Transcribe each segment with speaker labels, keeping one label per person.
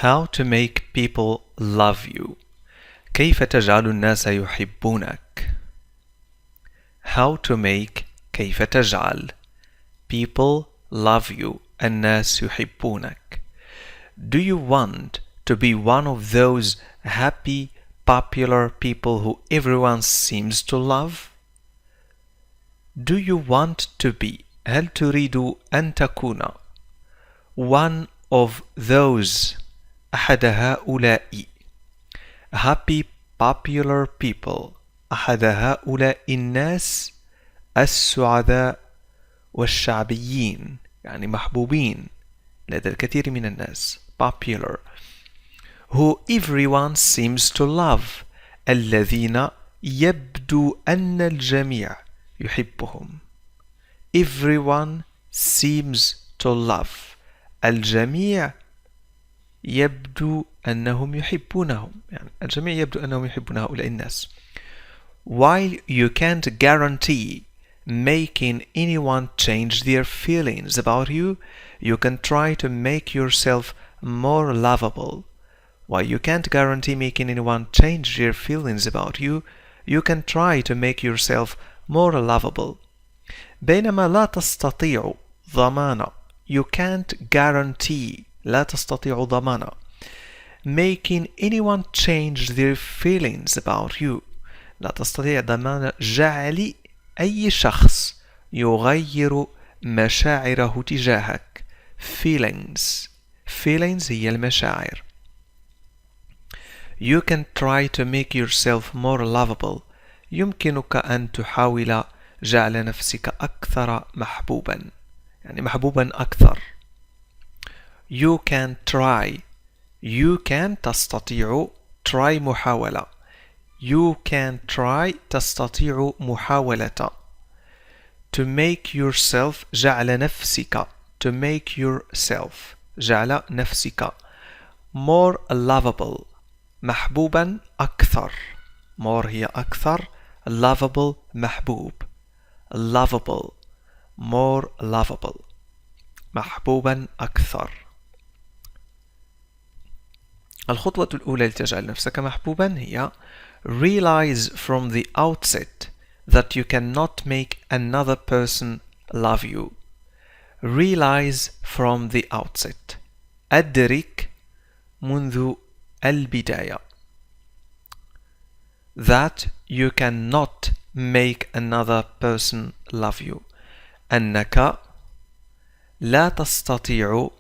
Speaker 1: How to make people love you. كيف تجعل الناس يحبونك. How to make كيف تجعل people love you. الناس يحبونك. Do you want to be one of those happy, popular people who everyone seems to love? Do you want to be هل تريد أن تكون one of those أحد هؤلاء happy popular people أحد هؤلاء الناس السعداء والشعبيين يعني محبوبين لدى الكثير من الناس popular who everyone seems to love الذين يبدو أن الجميع يحبهم everyone seems to love الجميع يبدو أنهم يحبونهم يعني الجميع يبدو أنهم يحبون هؤلاء الناس while you can't guarantee making anyone change their feelings about you you can try to make yourself more lovable while you can't guarantee making anyone change their feelings about you you can try to make yourself more lovable بينما لا تستطيع ضمان you can't guarantee لا تستطيع ضمان making anyone change their feelings about you لا تستطيع ضمان جعل أي شخص يغير مشاعره تجاهك feelings هي المشاعر you can try to make yourself more lovable يمكنك أن تحاول جعل نفسك أكثر محبوبا يعني محبوبا أكثر you can تستطيع try محاولة you can try تستطيع محاولة to make yourself جعل نفسك to make yourself جعل نفسك more lovable محبوبا أكثر more هي أكثر lovable محبوب lovable more lovable محبوبا أكثر الخطوة الأولى لتجعل نفسك محبوبا هي realize from the outset that you cannot make another person love you realize from the outset أدرك منذ البداية that you cannot make another person love you أنك لا تستطيع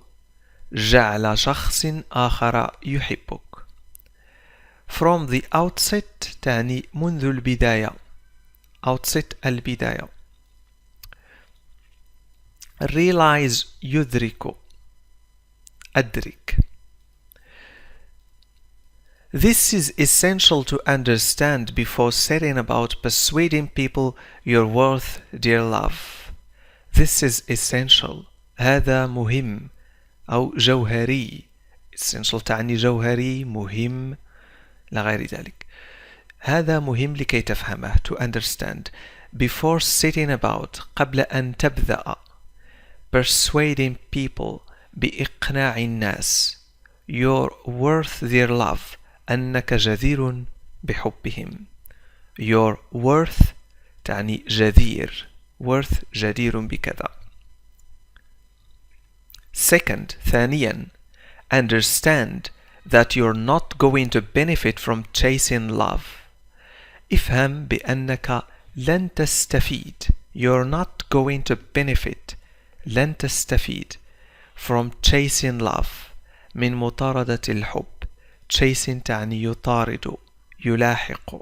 Speaker 1: جعل شخص آخر يحبك from the outset تعني منذ البداية outset البداية realize يدرك أدرك This is essential to understand before setting about persuading people you're worth their love. This is essential. هذا مهم أو جوهري. Essential تعني جوهري مهم لا غير ذلك. هذا مهم لكي تفهمه to understand before setting about قبل أن تبدأ persuading people بإقناع الناس you're worth their love أنك جدير بحبهم you're worth تعني جدير worth جدير بكذا second ثانيا understand that you're not going to benefit from chasing love افهم بأنك لن تستفيد you're not going to benefit لن تستفيد from chasing love من مطاردة الحب chasing تعني يطارد يلاحق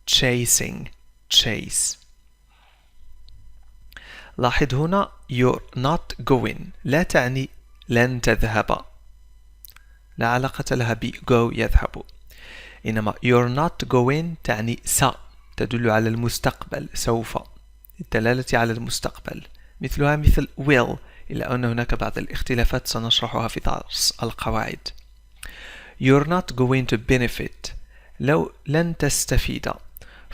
Speaker 1: chasing chase لاحظ هنا you're not going لا تعني لن تذهب لا علاقة لها ب go يذهب إنما you're not going تعني س تدل على المستقبل سوف الدلالة على المستقبل مثلها مثل will إلا أن هناك بعض الاختلافات سنشرحها في درس القواعد You're not going to benefit لو لن تستفيد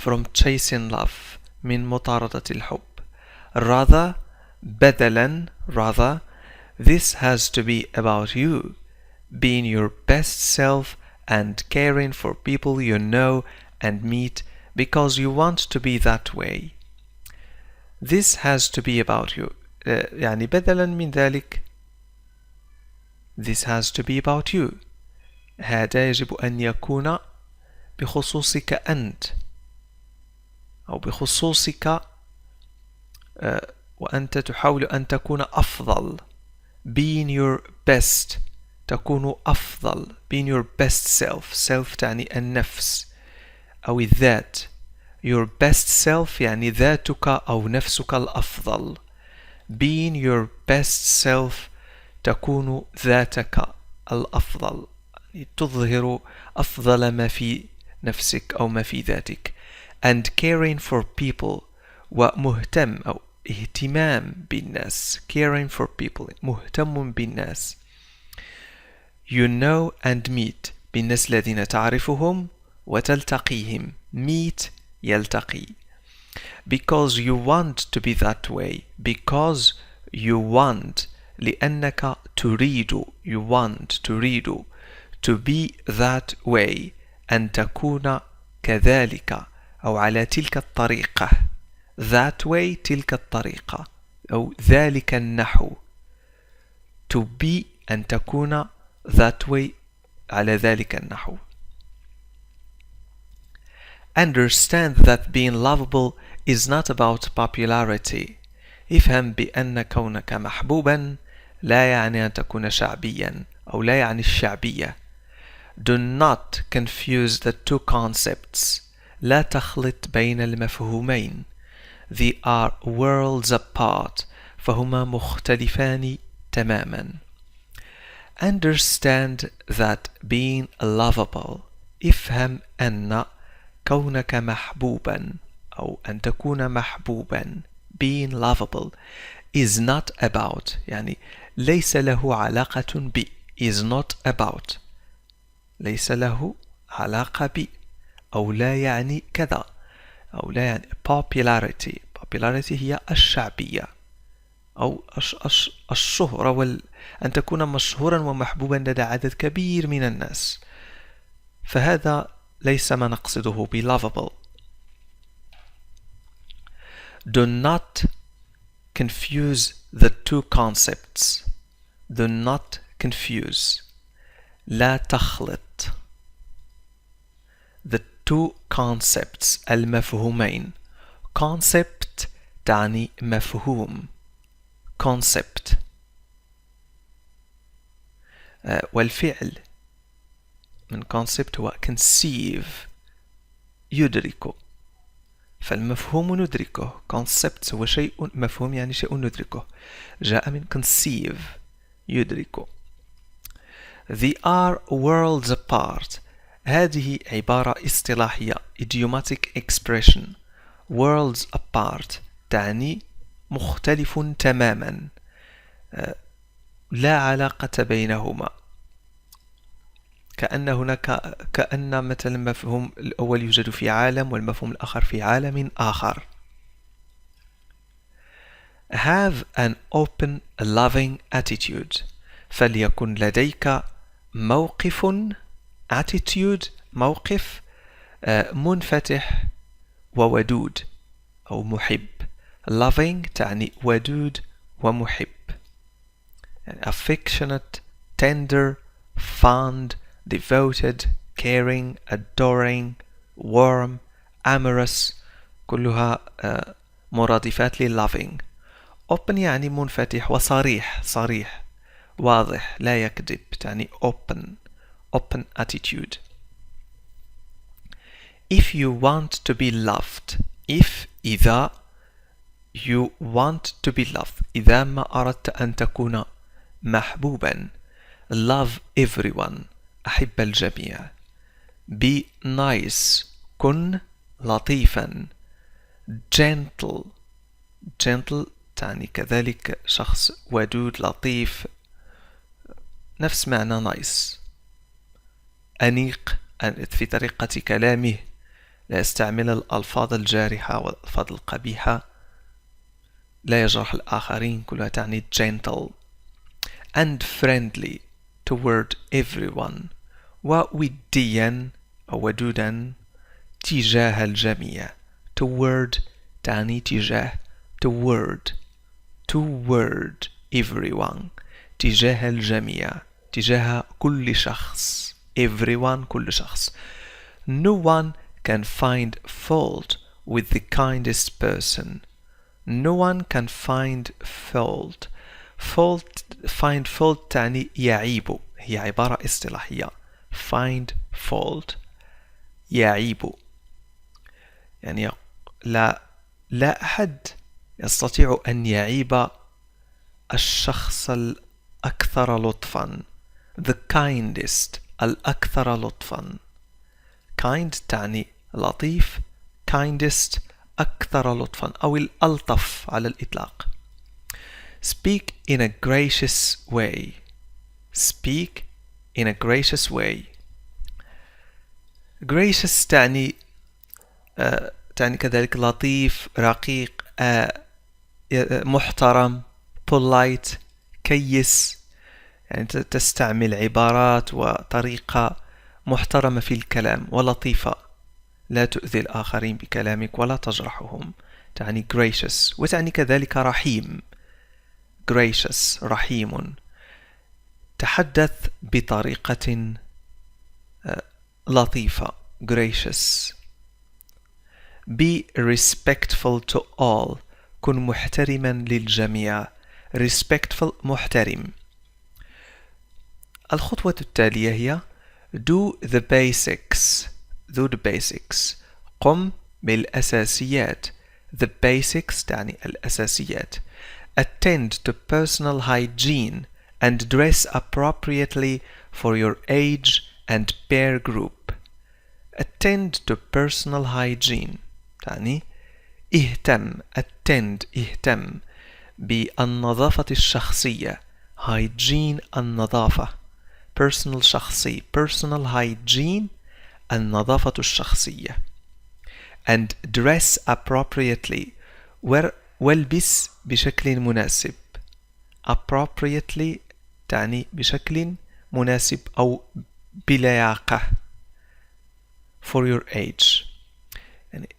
Speaker 1: from chasing love من مطاردة الحب rather بدلا rather this has to be about you being your best self and caring for people you know and meet because you want to be that way. This has to be about you. يعني بدلا من ذلك this has to be about you. هذا يجب أن يكون بخصوصك أنت أو بخصوصك وأنت تحاول أن تكون أفضل. being your best تكون أفضل. being your best self تعني النفس أو الذات. your best self يعني ذاتك أو نفسك الأفضل. being your best self تكون ذاتك الأفضل، تظهر أفضل ما في نفسك أو ما في ذاتك. and caring for people ومهتم أو اهتمام بالناس. caring for people مهتم بالناس. you know and meet بالناس الذين تعرفهم وتلتقيهم. meet يلتقي. because you want to be that way. because you want لأنك تريد. you want تريد to be that way أن تكون كذلك أو على تلك الطريقة. that way تلك الطريقة أو ذلك النحو. to be أن تكون that way على ذلك النحو. understand that being lovable is not about popularity. افهم بأن كونك محبوبا لا يعني أن تكون شعبيا أو لا يعني الشعبية. do not confuse the two concepts. لا تخلط بين المفهومين. they are worlds apart. فهما مختلفان تماما. understand that being lovable. افهم أن كونك محبوبا أو أن تكون محبوبا being lovable is not about يعني ليس له علاقة ب is not about ليس له علاقة ب أو لا يعني كذا أو لا يعني popularity. popularity هي الشعبية أو الشهرة أن تكون مشهورا ومحبوبا لدى عدد كبير من الناس. فهذا ليس ما نقصده ب lovable. do not confuse the two concepts. do not confuse لا تخلط the two concepts المفهومين. concept تعني مفهوم. concept والفعل من concept هو conceive يدرك. فالمفهوم ندركه. concept هو شيء مفهوم يعني شيء ندركه. جاء من conceive يدرك. they are worlds apart. هذه عبارة اصطلاحية idiomatic expression. worlds apart تعني مختلف تماما لا علاقة بينهما. كأن مثلا المفهوم الأول يوجد في عالم والمفهوم الآخر في عالم آخر. have an open loving attitude. فليكن لديك موقف attitude موقف منفتح وودود أو محب. loving تعني ودود ومحب يعني affectionate, tender, fond, devoted, caring, adoring, warm, amorous كلها مرادفات ل loving. open يعني منفتح وصريح صريح واضح لا يكذب تعني open attitude. if you want to be loved. if إذا you want to be loved إذا ما أردت أن تكون محبوبا. love everyone أحب الجميع. be nice كن لطيفا. gentle تعني كذلك شخص ودود لطيف نفس معنى nice. أنيق في طريقة كلامه لا يستعمل الألفاظ الجارحة والألفاظ القبيحة لا يجرح الآخرين كلها تعني gentle. and friendly toward everyone. ووديا أو ودودا تجاه الجميع. toward تعني تجاه. toward everyone تجاه الجميع، تجاه كل شخص. everyone كل شخص. No one can find fault with the kindest person. No one can find fault. find fault تعني يعيب، هي عبارة اصطلاحية. find fault يعيب، يعني لا أحد يستطيع أن يعيب الشخص الأكثر لطفا. the kindest الأكثر لطفا. kind تعني لطيف، kindest أكثر لطفا أو الألطف على الإطلاق. speak in a gracious way. speak in a gracious way. gracious تعني كذلك لطيف، رقيق، محترم، polite، كيس، يعني تستعمل عبارات وطريقة محترمة في الكلام ولطيفة، لا تؤذي الآخرين بكلامك ولا تجرحهم. تعني gracious. وتعني كذلك رحيم. gracious رحيم، تحدث بطريقة لطيفة. gracious. be respectful to all. كن محترما للجميع. respectful محترم. الخطوة التالية هي do the basics. do the basics. قم بالأساسيات. the basics تعني الأساسيات. attend to personal hygiene and dress appropriately for your age and peer group. attend to personal hygiene تعني اهتم. attend اهتم بالنظافة الشخصية. hygiene النظافة. personal شخصي. personal hygiene النظافة الشخصية. and dress appropriately والبس بشكل مناسب. appropriately تعني بشكل مناسب أو بلياقة. for your age يعني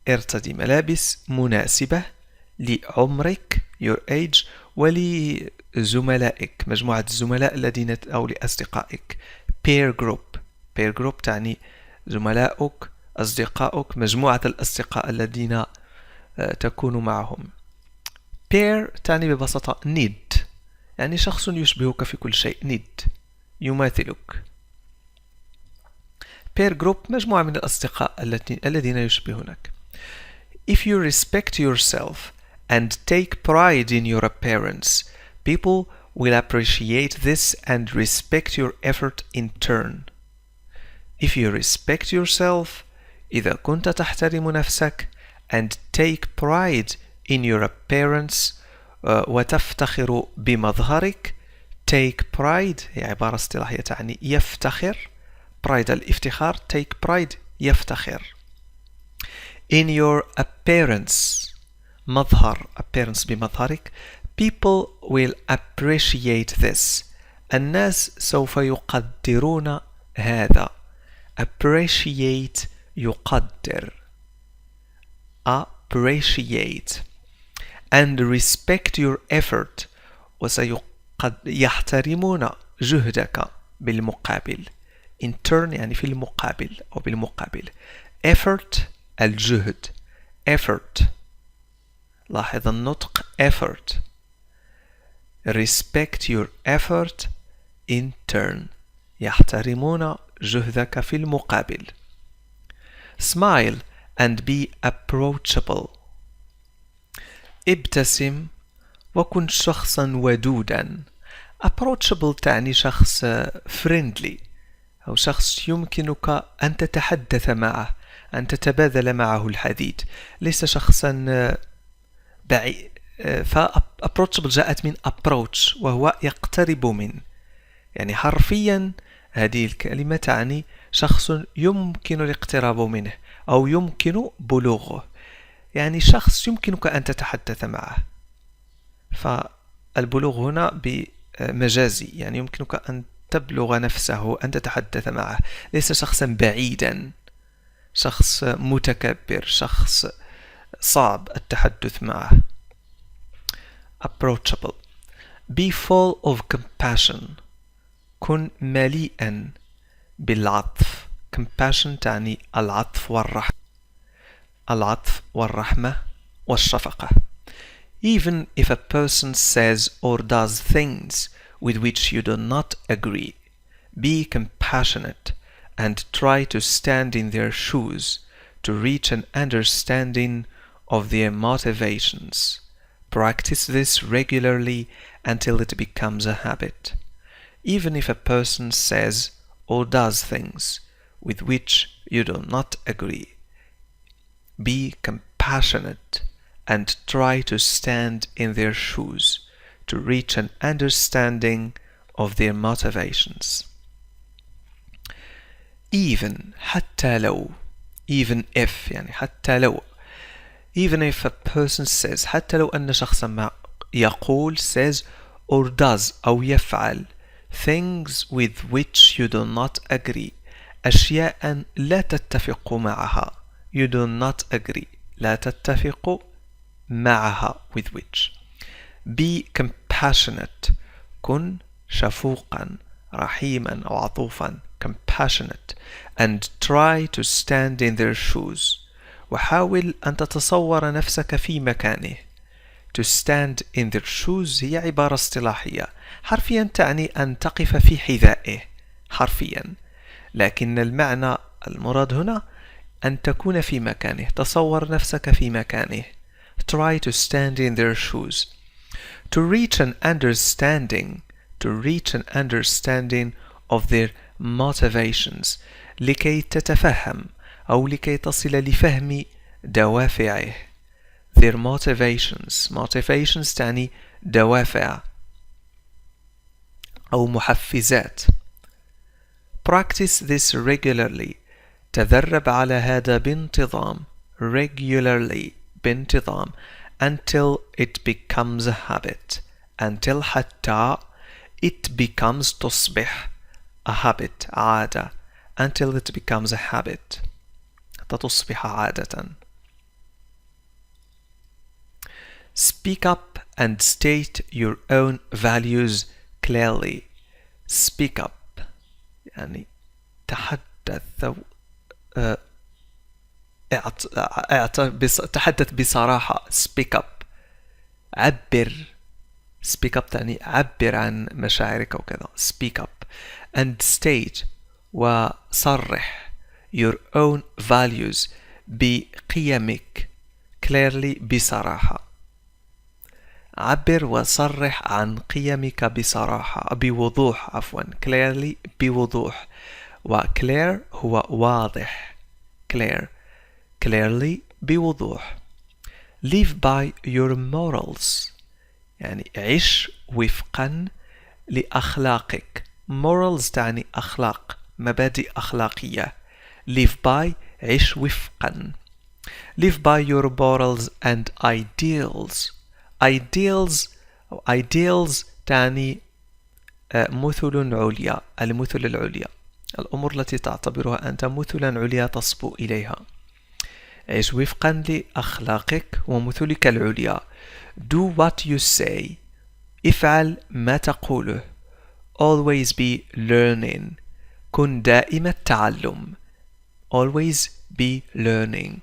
Speaker 1: ارتدي ملابس مناسبة لعمرك your age ولزملائك، مجموعة الزملاء الذين أو لأصدقائك. peer group. peer group تعني زملاؤك، أصدقائك، مجموعة الأصدقاء الذين تكون معهم. peer تعني ببساطة need، يعني شخص يشبهك في كل شيء. need يماثلك. peer group مجموعة من الأصدقاء الذين يشبهونك. if you respect yourself and take pride in your appearance, people will appreciate this and respect your effort in turn. if you respect yourself إذا كنت تحترم نفسك and take pride in your appearance وتفتخر بمظهرك. take pride هي عبارة اصطلاحية تعني يفتخر. pride الافتخار. take pride يفتخر. in your appearance مظهر. appearance بمظهرك. people will appreciate this. الناس سوف يقدرون هذا. appreciate يقدر. appreciate and respect your effort وسيحترمون جهدك بالمقابل. in turn يعني في المقابل أو بالمقابل. effort الجهد. effort لاحظ النطق effort. respect your effort in turn يحترمون جهدك في المقابل. smile and be approachable. ابتسم وكن شخصا ودودا. approachable تعني شخص friendly أو شخص يمكنك أن تتحدث معه، أن تتبادل معه الحديث، ليس شخصا بعيد. approachable جاءت من approach وهو يقترب من، يعني حرفيا هذه الكلمة تعني شخص يمكن الاقتراب منه أو يمكن بلوغه، يعني شخص يمكنك أن تتحدث معه. فالبلوغ هنا بمجازي، يعني يمكنك أن تبلغ نفسه أن تتحدث معه، ليس شخصا بعيدا، شخص متكبر، شخص صعب التحدث معه. approachable. be full of compassion. كن مليئا بالعطف. compassion تعني العطف والرحمة، العطف والرحمة والشفقة. even if a person says or does things with which you do not agree, be compassionate and try to stand in their shoes to reach an understanding of their motivations. Practice this regularly until it becomes a habit. Even if a person says or does things with which you do not agree, be compassionate and try to stand in their shoes to reach an understanding of their motivations. even حتى لو even if يعني حتى لو even if a person says حتى لو أن شخصا ما يقول says or does أو يفعل things with which you do not agree أشياء لا تتفق معها you do not agree لا تتفق معها with which. be compassionate كن شفوقا رحيما أو عطوفا compassionate and try to stand in their shoes وحاول أن تتصور نفسك في مكانه. to stand in their shoes هي عبارة اصطلاحية حرفيا تعني أن تقف في حذائه حرفيا، لكن المعنى المراد هنا أن تكون في مكانه، تصور نفسك في مكانه. try to stand in their shoes. to reach an understanding of their motivations لكي تتفهم أو لكي تصل لفهم دوافعه. their motivations تعني دوافع أو محفزات. practice this regularly تدرب على هذا بانتظام regularly بانتظام until it becomes a habit until حتى it becomes تصبح a habit عادة until it becomes a habit حتى تصبح عادة. speak up and state your own values clearly. speak up يعني تحدث تحدث بصراحة. speak up عبر. speak up تعني عبر عن مشاعرك وكذا. speak up and state وصرح your own values بقيمك clearly بصراحة. عبر وصرح عن قيمك بصراحة بوضوح عفوا clearly بوضوح وclear هو واضح clearly بوضوح. live by your morals يعني عش وفقا لأخلاقك. morals تعني أخلاق مبادئ أخلاقية. live by عش وفقا. live by your morals and ideals. ideals تعني مثل عليا المثل العليا الأمور التي تعتبرها أنت مثلا عليا تصبو إليها. عيش وفقا لأخلاقك ومثلك العليا. do what you say افعل ما تقوله. always be learning كن دائم التعلم. always be learning.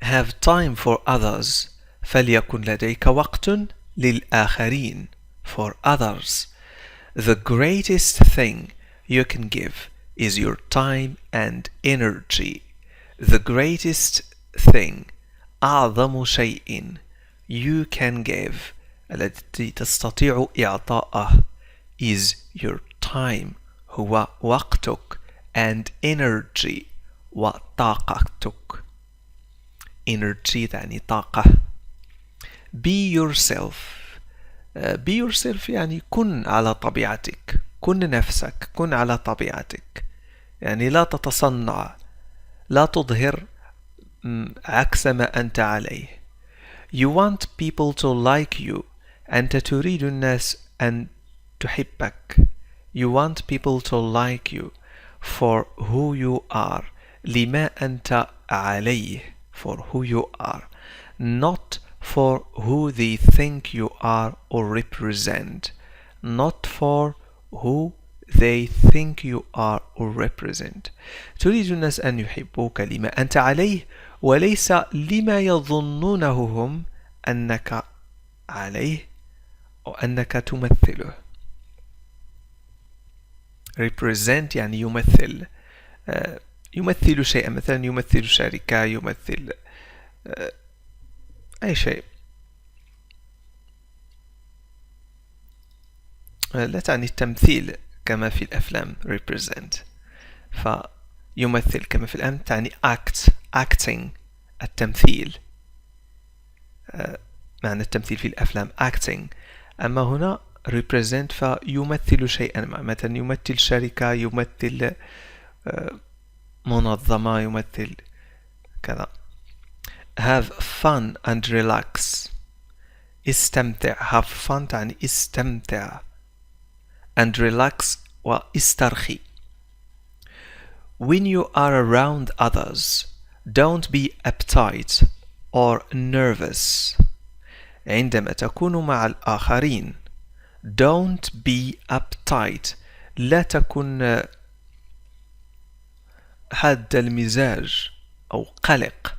Speaker 1: have time for others فليكن لديك وقت للآخرين for others. the greatest thing you can give is your time and energy. the greatest thing أعظم شيء you can give التي تستطيع إعطاءه is your time هو وقتك and energy وطاقتك. energy تعني طاقة. be yourself يعني كن على طبيعتك كن نفسك كن على طبيعتك يعني لا تتصنع لا تظهر عكس ما أنت عليه. you want people to like you أنت تريد الناس أن تحبك. You want people to like you for who you are. لما أنت عليه. For who you are. Not for who they think you are or represent. Not for who they think you are or represent. تريد الناس أن يحبوك لما أنت عليه وليس لما يظنونه هم أنك عليه أو أنك تمثله. represent يعني يمثل. يمثل شيئا، مثلا يمثل شركة، يمثل أي شيء. لا تعني التمثيل كما في الأفلام represent، فيمثل كما في الأفلام تعني acting التمثيل. معنى التمثيل في الأفلام acting، أما هنا represent فيمثل شيئا ما، مثلا يمثل شركة، يمثل منظمة، يمثل كذا. have fun and relax. استمتع. have fun تعني استمتع and relax واسترخي. When you are around others, don't be uptight or nervous. عندما تكون مع الآخرين don't be uptight. لا تكن حاد المزاج أو قلق.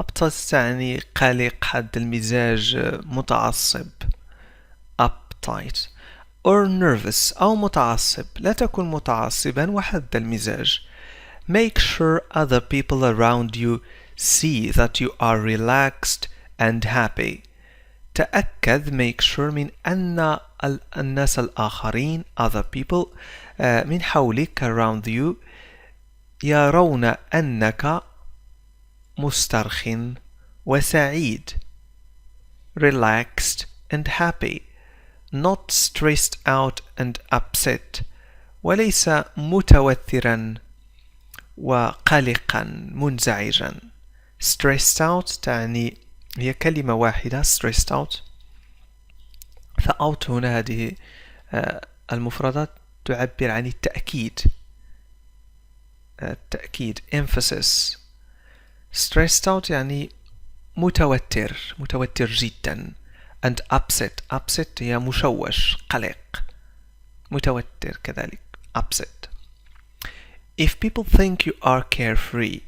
Speaker 1: uptight تعني قلق، حاد المزاج، متعصب. uptight or nervous أو متعصب. لا تكن متعصبا وحاد المزاج. Make sure other people around you see that you are relaxed and happy. تأكد make sure من أن الناس الآخرين other people من حولك around you يرون أنك مسترخٍ وسعيد. relaxed and happy. not stressed out and upset. وليس متوترا وقلقا منزعجا. stressed out تعني هي كلمة واحدة stressed out، فout هنا هذه المفردات تعبر عن التأكيد. التأكيد emphasis. stressed out يعني متوتر جدا. and upset هي مشوش قلق متوتر كذلك upset. If people think you are carefree,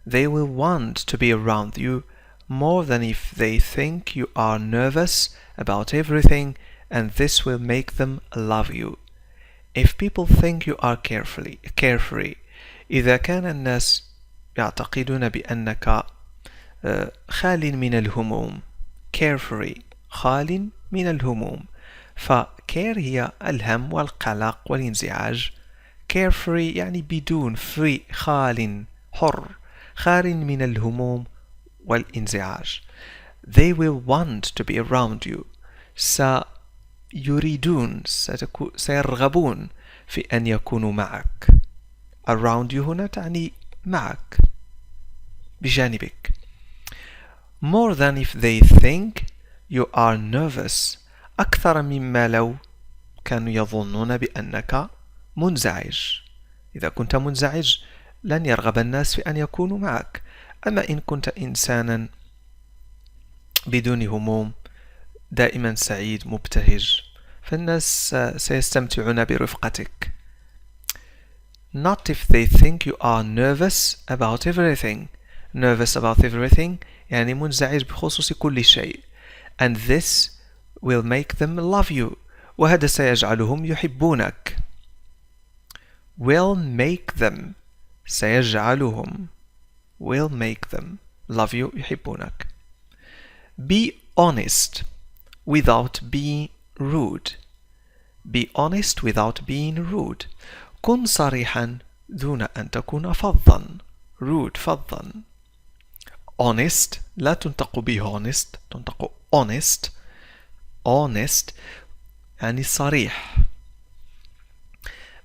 Speaker 1: they will want to be around you more than if they think you are nervous about everything, and this will make them love you. If people think you are carefree, إذا كان الناس يعتقدون بأنك خال من الهموم. carefree خال من الهموم، فcare هي الهم والقلق والانزعاج. carefree يعني بدون، free خال حر، خال من الهموم والانزعاج. They will want to be around you. سيرغبون في أن يكونوا معك. around you هنا تعني معك بجانبك. more than if they think you are nervous. أكثر مما لو كانوا يظنون بأنك منزعج. إذا كنت منزعج لن يرغب الناس في أن يكونوا معك. أما إن كنت إنسانا بدون هموم دائما سعيد مبتهج فالناس سيستمتعون برفقتك. not if they think you are nervous about everything. nervous about everything يعني منزعج بخصوص كل شيء. and this will make them love you. وهذا سيجعلهم يحبونك. will make them سيجعلهم will make them love you يحبونك. be honest without being rude. be honest without being rude. كن صريحا دون أن تكون فظا. rude فظا. honest لا تنطق be honest، تنطق honest. honest يعني صريح.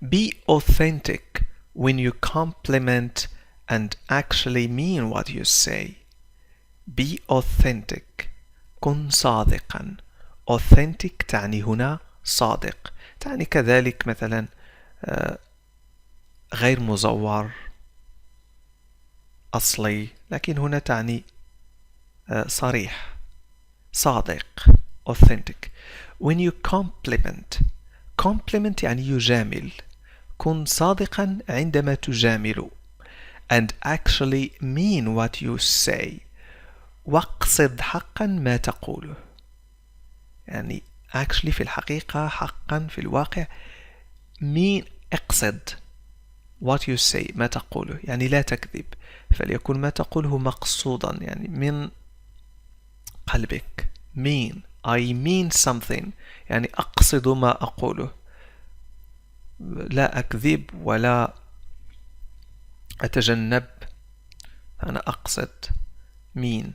Speaker 1: be authentic when you compliment and actually mean what you say. be authentic كن صادقا. authentic تعني هنا صادق، تعني كذلك مثلا غير مزور، أصلي، لكن هنا تعني صريح، صادق، authentic. When you compliment يعني يجامل، كن صادقا عندما تجامل and actually mean what you say، واقصد حقا ما تقوله. يعني actually في الحقيقة، حقا في الواقع، mean اقصد what you say ما تقوله، يعني لا تكذب، فليكن ما تقوله مقصودا يعني من قلبك. mean I mean something يعني أقصد ما أقوله، لا أكذب ولا أتجنب، أنا أقصد. mean.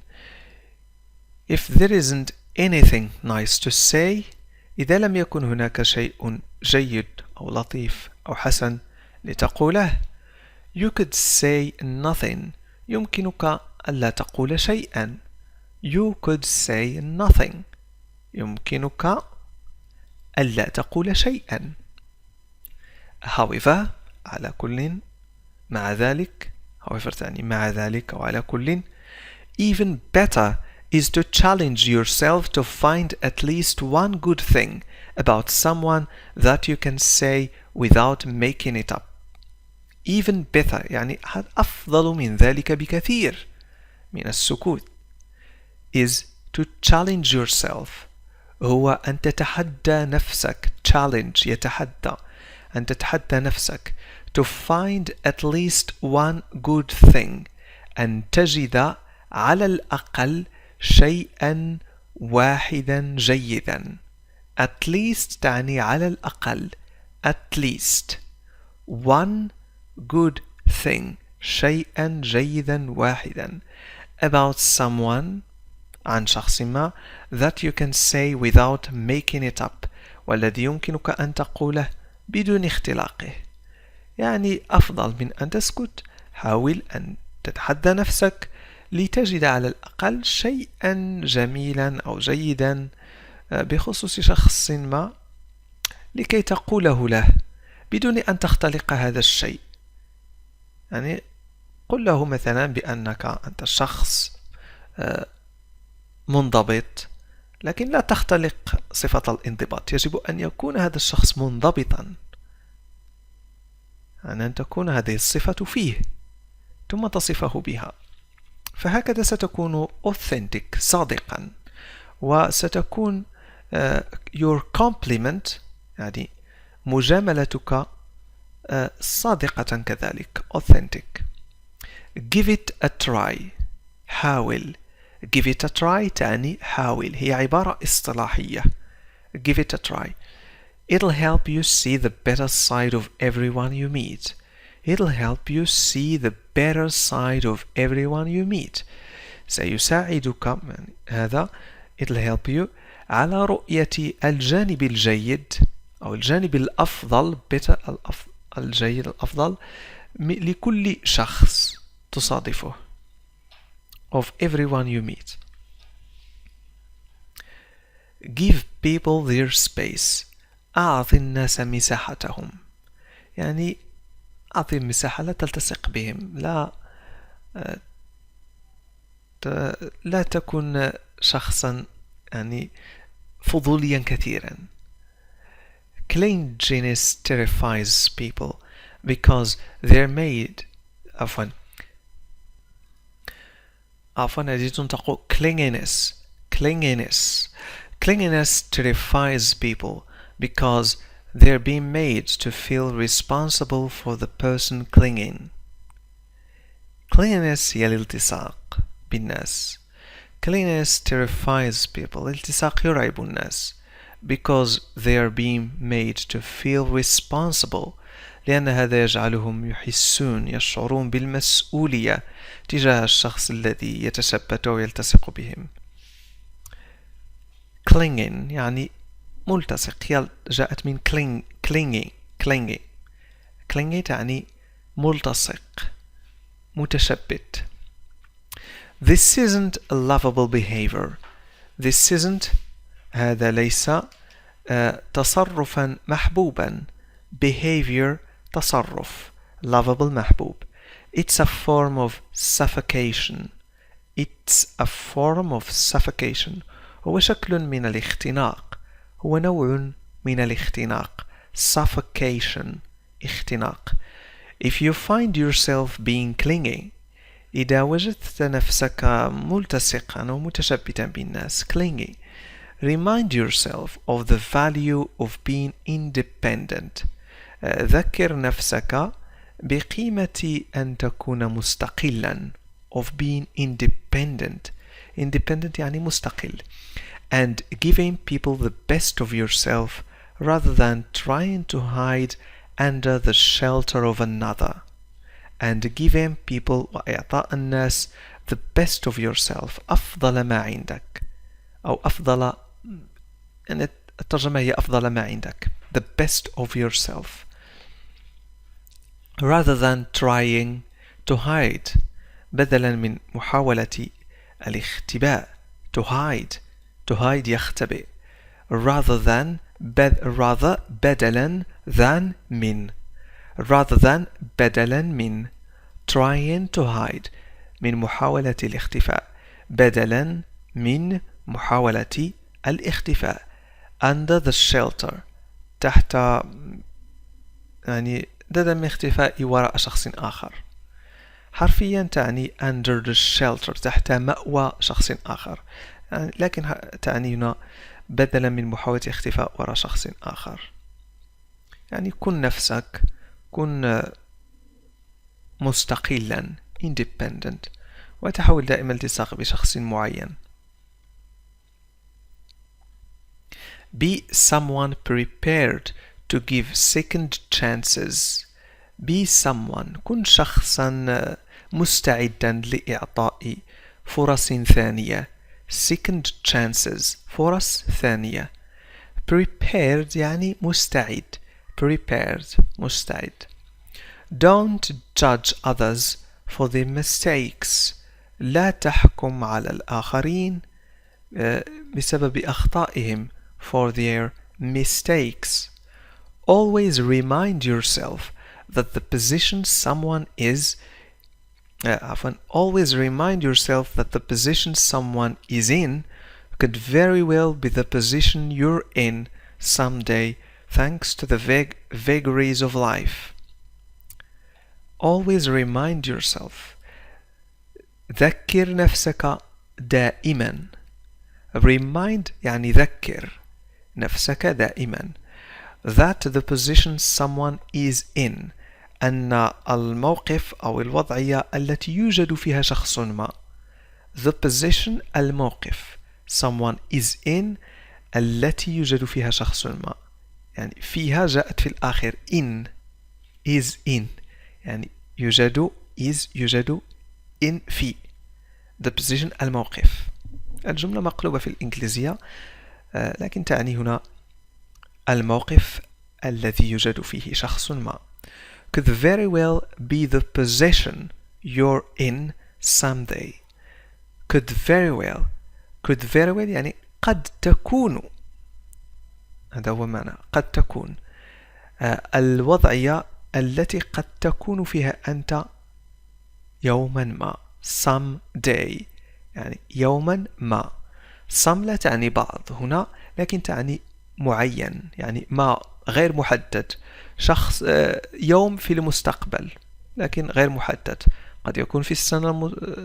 Speaker 1: If there isn't anything nice to say، إذا لم يكن هناك شيء جيد أو لطيف أو حسن لتقوله، you could say nothing، يمكنك ألا تقول شيئا. you could say nothing، يمكنك ألا تقول شيئا. however، على كل، مع ذلك، however تعني مع ذلك أو على كل. even better is to challenge yourself to find at least one good thing about someone that you can say without making it up. even better يعني أفضل من ذلك بكثير من السكوت. is to challenge yourself هو أن تتحدى نفسك. challenge يتحدى، أن تتحدى نفسك. to find at least one good thing، أن تجد على الأقل شيئا واحدا جيدا. at least تعني على الأقل، at least one good thing، شيئا جيدا واحدا. about someone، عن شخص ما، that you can say without making it up، والذي يمكنك أن تقوله بدون اختلاقه. يعني أفضل من أن تسكت، حاول أن تتحدى نفسك لتجد على الأقل شيئا جميلا أو جيدا بخصوص شخص ما لكي تقوله له بدون أن تختلق هذا الشيء. يعني قل له مثلا بأنك أنت شخص منضبط، لكن لا تختلق صفة الانضباط. يجب أن يكون هذا الشخص منضبطا، أن تكون هذه الصفة فيه ثم تصفه بها. فهكذا ستكون authentic، صادقا، وستكون your compliment يعني مجاملتك صادقة كذلك، authentic. give it a try، حاول. give it a try تعني حاول، هي عبارة اصطلاحية. give it a try. it'll help you see the better side of everyone you meet. it'll help you see the better side of everyone you meet. سيساعدك هذا it'll help you على رؤية الجانب الجيد أو الجانب الأفضل، better الجيد الأفضل لكل شخص تصادفه. of everyone you meet. give people their space، أعطي الناس مساحتهم. يعني أعطي مساحة، لا تلتصق بهم، لا تكن شخصا يعني فضوليا كثيرا. clinginess terrifies people because they're made عفوا هذه تنطق clinginess terrifies people because they're being made to feel responsible for the person clinging. clinginess هي الالتصاق بالناس. clinginess terrifies people، الالتصاق يرعب الناس because they are being made to feel responsible، لأن هذا يجعلهم يشعرون بالمسؤولية تجاه الشخص الذي يتشبت ويلتصق بهم. clinging يعني ملتصق، جاءت من clinging تعني ملتصق، متشبت. this isn't a lovable behavior. this isn't هذا ليس تصرفا محبوبا. behavior تصرف lovable محبوب. it's a form of suffocation. it's a form of suffocation. هو شكل من الاختناق. هو نوع من الاختناق. suffocation اختناق. if you find yourself being clingy. إذا وجدت نفسك ملتصقا أو متشبتا بالناس clingy. remind yourself of the value of being independent. ذكر نفسك بقيمة أن تكون مستقلا. of being independent. independent يعني مستقل. and giving people the best of yourself rather than trying to hide under the shelter of another. and giving people وإعطاء الناس the best of yourself أفضل ما عندك أو أفضل يعني الترجمة هي أفضل ما عندك the best of yourself rather than trying to hide بدلا من محاولة الاختباء to hide يختبئ rather than بدلا than من rather than بدلا من trying to hide من محاولة الاختفاء بدلا من محاولة الاختفاء under the shelter تحت يعني بدلا من اختفاء وراء شخص آخر. حرفيا تعني under the shelter تحت مأوى شخص آخر يعني لكن تعني هنا بدلا من محاولة اختفاء وراء شخص آخر. يعني كن نفسك كن مستقلا independent وتحاول دائما الالتصاق بشخص معين. be someone prepared to give second chances. be someone كن شخصا مستعدا لإعطاء فرص ثانية. second chances فرص ثانية. prepared يعني مستعد. prepared مستعد. don't judge others for their mistakes. لا تحكم على الآخرين بسبب أخطائهم for their mistakes. always remind yourself that the position someone is always remind yourself that the position someone is in could very well be the position you're in someday thanks to the vagaries of life. always remind yourself. ذكر نفسك دائما. remind يعني ذكر نفسك دائما that the position someone is in أن الموقف أو الوضعية التي يوجد فيها شخص ما. the position الموقف someone is in التي يوجد فيها شخص ما يعني فيها جاءت في الآخر in is in يعني يوجد is يوجد in في the position الموقف. الجملة مقلوبة في الانجليزية لكن تعني هنا الموقف الذي يوجد فيه شخص ما. could very well be the position you're in someday. could very well يعني قد تكون. هذا هو معنى قد تكون الوضعية التي قد تكون فيها أنت يوما ما. someday يعني يوما ما. some لا تعني بعض هنا لكن تعني معين يعني ما غير محدد. شخص يوم في المستقبل لكن غير محدد. قد يكون في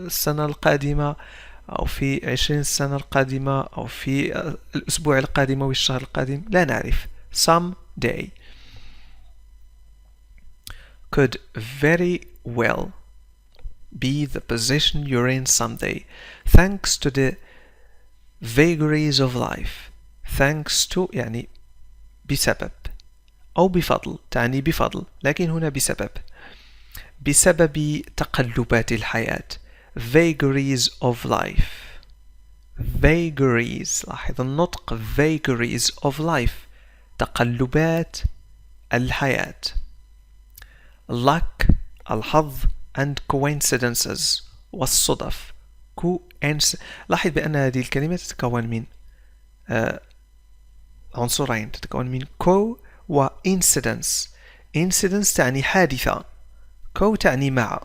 Speaker 1: السنة القادمة أو في 20 سنة القادمة أو في الأسبوع القادم أو الشهر القادم لا نعرف. someday could very well be the position you're in someday thanks to the vagaries of life. thanks to يعني بسبب أو بفضل تعني بفضل لكن هنا بسبب تقلبات الحياة. vagaries of life. vagaries لاحظ النطق vagaries of life تقلبات الحياة. luck الحظ and coincidences والصدف. لاحظ بأن هذه الكلمة تتكون من عنصرين تتكون من co و incidence. incidence تعني حادثة، co تعني مع.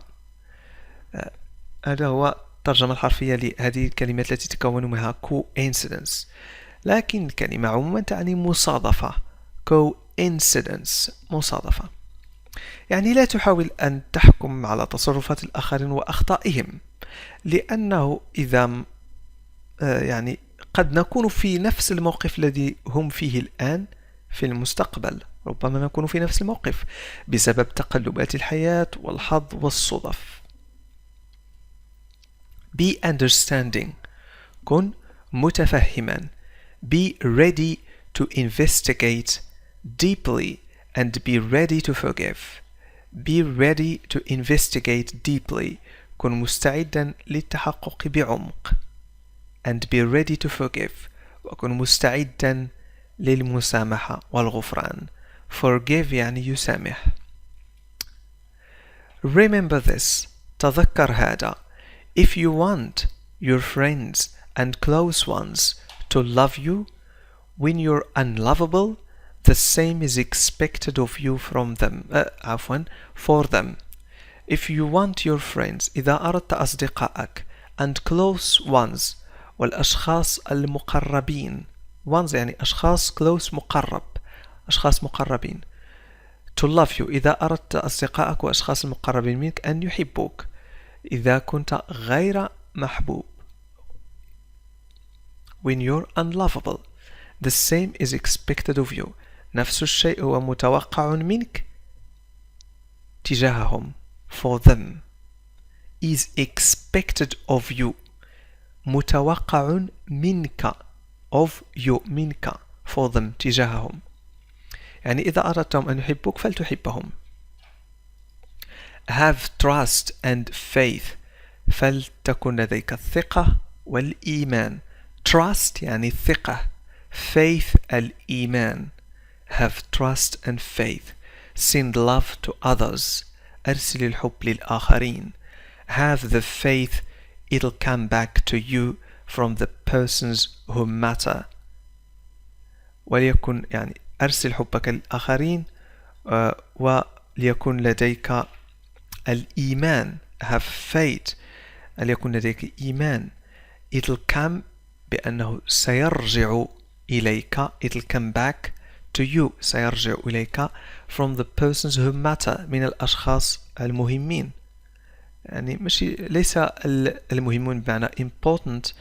Speaker 1: هذا هو الترجمة الحرفية لهذه الكلمات التي تتكون منها coincidence. لكن الكلمة عموما تعني مصادفة، coincidence مصادفة. يعني لا تحاول أن تحكم على تصرفات الآخرين وأخطائهم، لأنه إذا يعني قد نكون في نفس الموقف الذي هم فيه الآن في المستقبل، ربما نكون في نفس الموقف بسبب تقلبات الحياة والحظ والصدف. Be understanding. كن متفهما. Be ready to investigate deeply and be ready to forgive. Be ready to investigate deeply. كن مستعدا للتحقق بعمق. And be ready to forgive. وكن مستعدا للمسامحة والغفران. Forgive يعني يسامح. Remember this. تذكر هذا. If you want your friends and close ones to love you when you're unlovable, the same is expected of you from them. For them. If you want your friends, إذا أردت أصدقائك and close ones والأشخاص المقربين. ones يعني أشخاص close مقرب، أشخاص مقربين. To love you إذا أردت أصدقائك وأشخاص المقربين منك أن يحبوك إذا كنت غير محبوب. When you're unlovable, the same is expected of you. نفس الشيء هو متوقع منك تجاههم. For them is expected of you. متوقع منك of you منك for them تجاههم. يعني إذا أردتهم أن يحبوك فلتحبهم. Have trust and faith. فلتكن لديك الثقة والإيمان. Trust يعني الثقة. Faith الإيمان. Have trust and faith. Send love to others. أرسل الحب للآخرين. Have the faith it'll come back to you from the persons who matter. وليكن يعني أرسل حبك للآخرين وليكن لديك الإيمان. Have faith. ليكن لديك إيمان. It'll come بأنه سيرجع إليك. It'll come back to you. سيرجع إليك from the persons who matter. من الأشخاص المهمين. يعني ليس المهمون بمعنى important،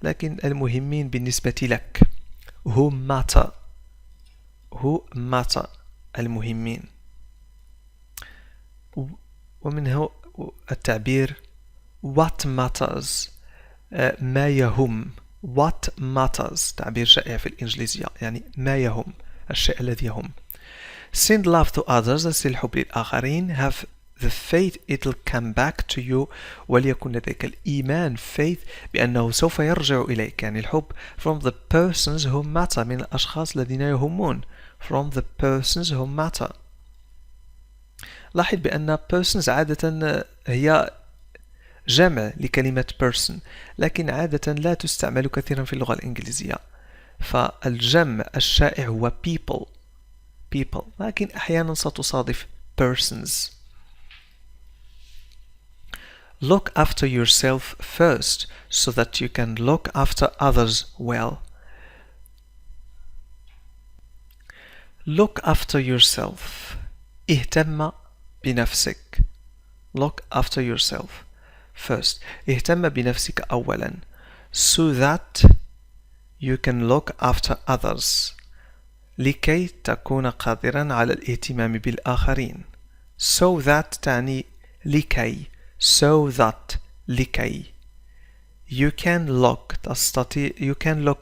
Speaker 1: لكن المهمين بالنسبة لك. who matter المهمين. ومنه التعبير what matters ما يهم. what matters تعبير شائع في الانجليزية، يعني ما يهم، الشيء الذي يهم. send love to others أرسل الحب للآخرين. have the faith it'll come back to you. وليكن لديك الإيمان faith بأنه سوف يرجع إليك، يعني الحب from the persons who matter من الأشخاص الذين يهمون. from the persons who matter. لاحظ بأن persons عادة هي جمع لكلمة person، لكن عادة لا تستعمل كثيرا في اللغة الإنجليزية. فالجمع الشائع هو people، لكن أحيانا ستصادف persons. Look after yourself first so that you can look after others well. Look after yourself. اهتم بنفسك. Look after yourself first. اهتم بنفسك أولا. So that you can look after others. لكي تكون قادرا على الاهتمام بالآخرين. So that تعني لكي. So that لكي. You can look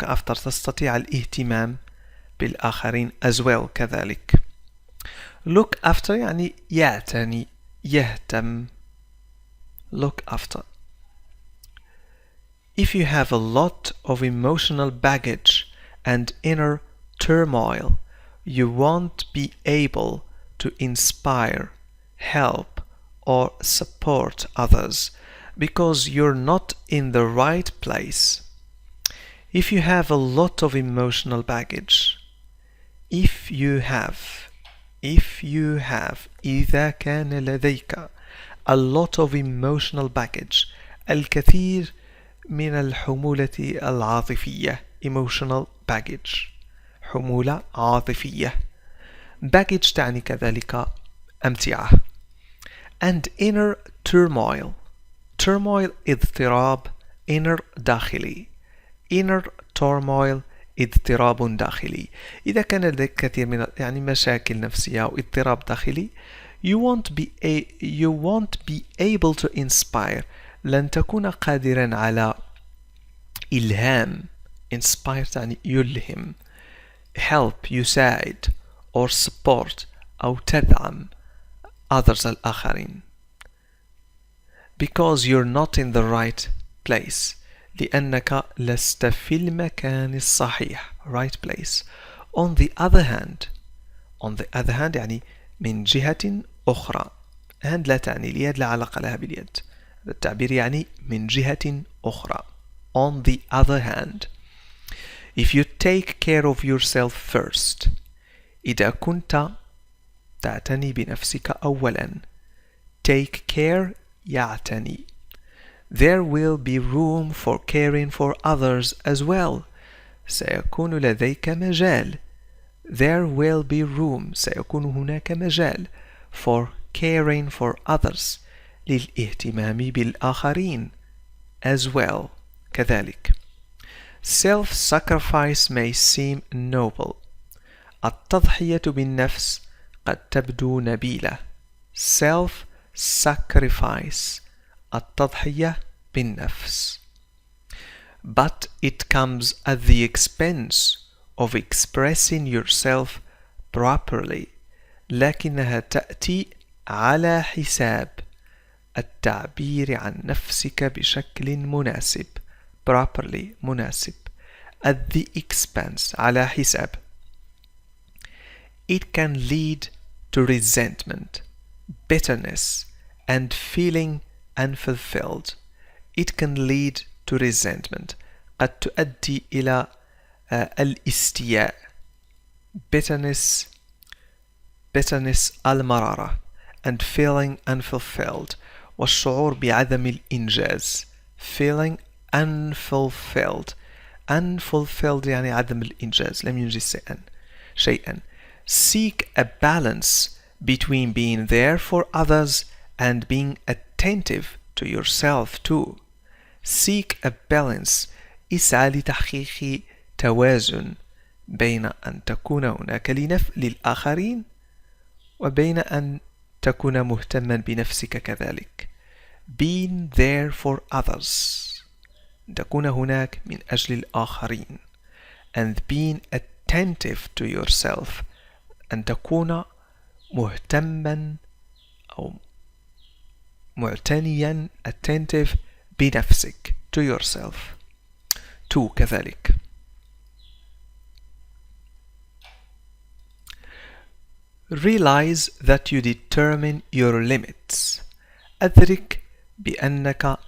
Speaker 1: after تستطيع الاهتمام بالآخرين as well كذلك. Look after يعني يعتني يهتم. Look after. If you have a lot of emotional baggage and inner turmoil, you won't be able to inspire, help, or support others because you're not in the right place. If you have a lot of emotional baggage, if you have إذا كان لديك a lot of emotional baggage الكثير من الحمولة العاطفية emotional baggage حمولة عاطفية baggage تعني كذلك أمتعة and inner turmoil اضطراب inner داخلي inner turmoil اضطراب داخلي إذا كان لديك كثير من يعني مشاكل نفسية أو اضطراب داخلي you won't be able to inspire لن تكون قادرا على إلهام inspire تعني يلهم help يساعد or support أو تدعم others الآخرين because you're not in the right place لأنك لست في المكان الصحيح right place on the other hand يعني من جهة أخرى hand لا تعني اليد لا علاقة لها باليد التعبير يعني من جهة أخرى on the other hand if you take care of yourself first إذا كنت تعتني بنفسك أولا take care يعتني there will be room for caring for others as well سيكون لديك مجال there will be room سيكون هناك مجال for caring for others للاهتمام بالآخرين as well كذلك self-sacrifice may seem noble التضحية بالنفس قد تبدو نبيلة self-sacrifice التضحية بالنفس but it comes at the expense of expressing yourself properly لكنها تأتي على حساب التعبير عن نفسك بشكل مناسب properly مناسب at the expense على حساب it can lead to resentment bitterness and feeling unfulfilled it can lead to resentment قد تؤدي إلى الاستياء bitterness المرارة and feeling unfulfilled والشعور بعدم الإنجاز feeling unfulfilled يعني عدم الإنجاز لم ينجز شيئا seek a balance between being there for others and being attentive to yourself too seek a balance اسعى لتحقيق توازن بين أن تكون هناك للآخرين وبين أن تكون مهتما بنفسك كذلك being there for others تكون هناك من أجل الآخرين and being attentive to yourself أن تكون مهتما أو معتنيا attentive بنفسك to yourself to كذلك realize that you determine your limits أدرك بأنك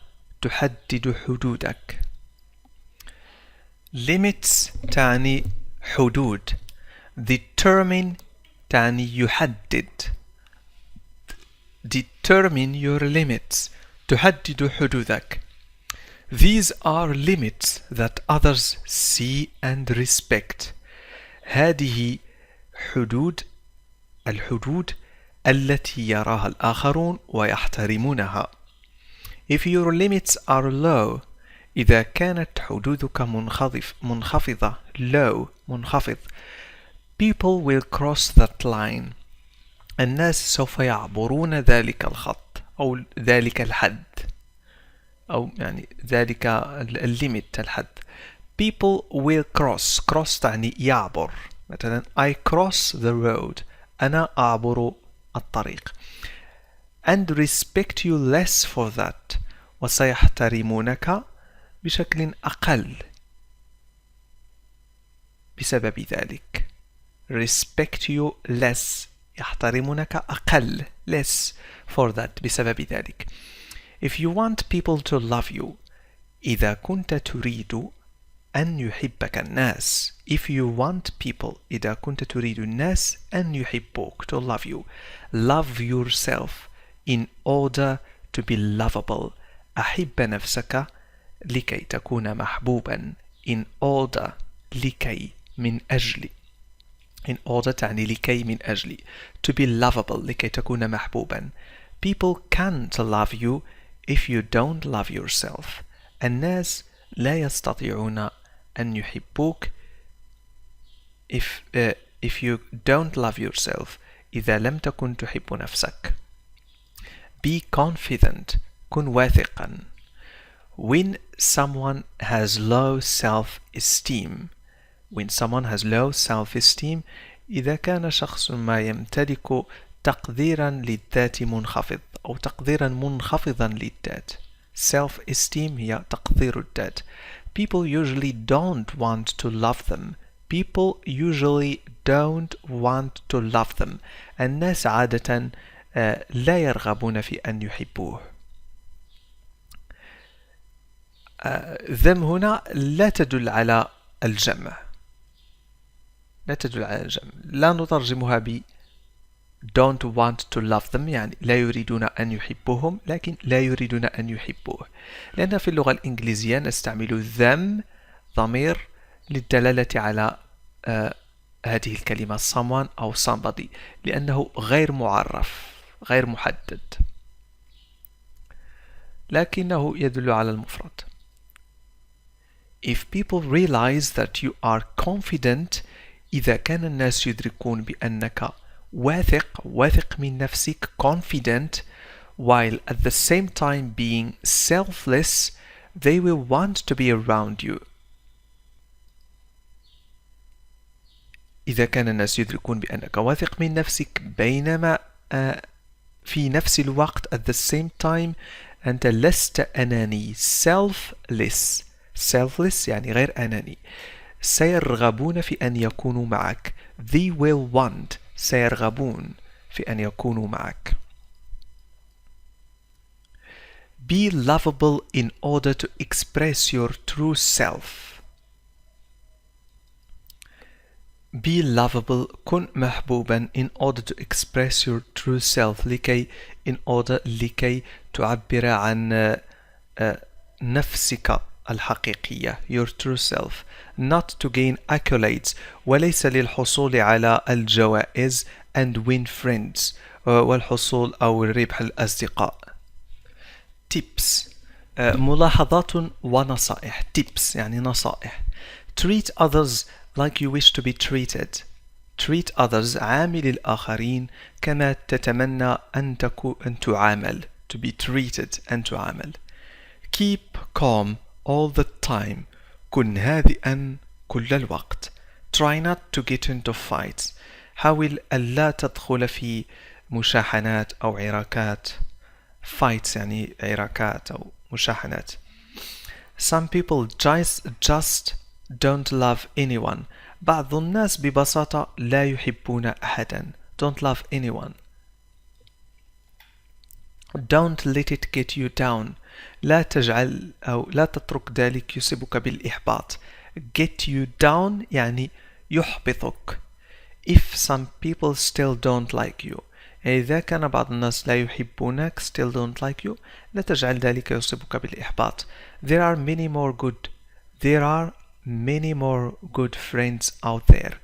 Speaker 1: تحدد حدودك limits تعني حدود determine تعني يحدد determine your limits تحدد حدودك these are limits that others see and respect هذه الحدود التي يراها الآخرون ويحترمونها if your limits are low إذا كانت حدودك منخفضة low منخفض people will cross that line الناس سوف يعبرون ذلك الخط أو ذلك الحد أو يعني ذلك الليميت الحد people will cross تعني يعبر مثلا I cross the road أنا أعبر الطريق and respect you less for that وسيحترمونك بشكل أقل بسبب ذلك respect you less يحترمونك أقل less for that بسبب ذلك if you want people to love you إذا كنت تريد أن يحبك الناس. If you want people إذا كنت تريد الناس أن يحبوك to love you. Love yourself in order to be lovable. أحب نفسك لكي تكون محبوبا. In order لكي من أجل. In order تعني لكي من أجل. To be lovable لكي تكون محبوبا. People can't love you if you don't love yourself. الناس لا يستطيعون أن يحبوك if you don't love yourself إذا لم تكن تحب نفسك. Be confident. كن واثقا. When someone has low self-esteem. When someone has low self-esteem إذا كان شخص ما يمتلك تقديرا للذات منخفض أو تقديرا منخفضا للذات. Self-esteem هي تقدير الذات. People usually don't want to love them. People usually don't want to love them. الناس عادة لا يرغبون في أن يحبوه. them هنا لا تدل على الجمع. لا تدل على الجمع. لا نترجمها ب don't want to love them يعني لا يريدون أن يحبوهم لكن لا يريدون أن يحبوه. لأن في اللغة الإنجليزية نستعمل them ضمير للدلالة على هذه الكلمة someone أو somebody لأنه غير معرف غير محدد لكنه يدل على المفرد. If people realize that you are confident إذا كان الناس يدركون بأنك واثق من نفسك confident while at the same time being selfless they will want to be around you. إذا كان الناس يدركون بأنك واثق من نفسك بينما في نفس الوقت at the same time أنت لست أناني selfless يعني غير أناني سيرغبون في أن يكونوا معك. They will want سيرغبون في أن يكونوا معك. Be lovable in order to express your true self. Be lovable كن محبوبا in order to express your true self لكي تعبر عن نفسك الحقيقية your true self not to gain accolades وليس للحصول على الجوائز and win friends والحصول أو ربح الأصدقاء. tips ملاحظات ونصائح. tips يعني نصائح. treat others like you wish to be treated. treat others عامل الآخرين كما تتمنى أن تعامل to be treated أن تعامل. keep calm all the time كن هادئا كل الوقت. try not to get into fights حاول ألا تدخل في مشاحنات أو عراكات. fights يعني عراكات أو مشاحنات. some people just don't love anyone بعض الناس ببساطة لا يحبون أحدا. don't love anyone. don't let it get you down لا تجعل أو لا تترك ذلك يصيبك بالإحباط. get you down يعني يحبطك. if some people still don't like you إذا كان بعض الناس لا يحبونك still don't like you لا تجعل ذلك يصيبك بالإحباط. there are many more good friends out there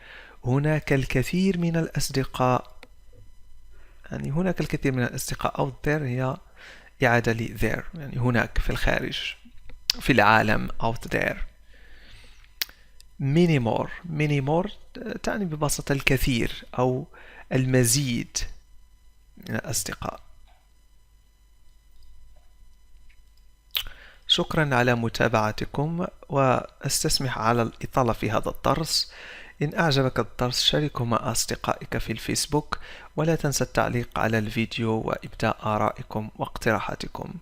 Speaker 1: هناك الكثير من الأصدقاء يعني هناك الكثير من الأصدقاء out there هي إعادة لي there يعني هناك في الخارج في العالم out there. many more تعني ببساطة الكثير أو المزيد من الأصدقاء. شكرا على متابعتكم وأستسمح على الإطالة في هذا الدرس. إن أعجبك الدرس شاركه مع أصدقائك في الفيسبوك ولا تنسى التعليق على الفيديو وإبداء آرائكم واقتراحاتكم.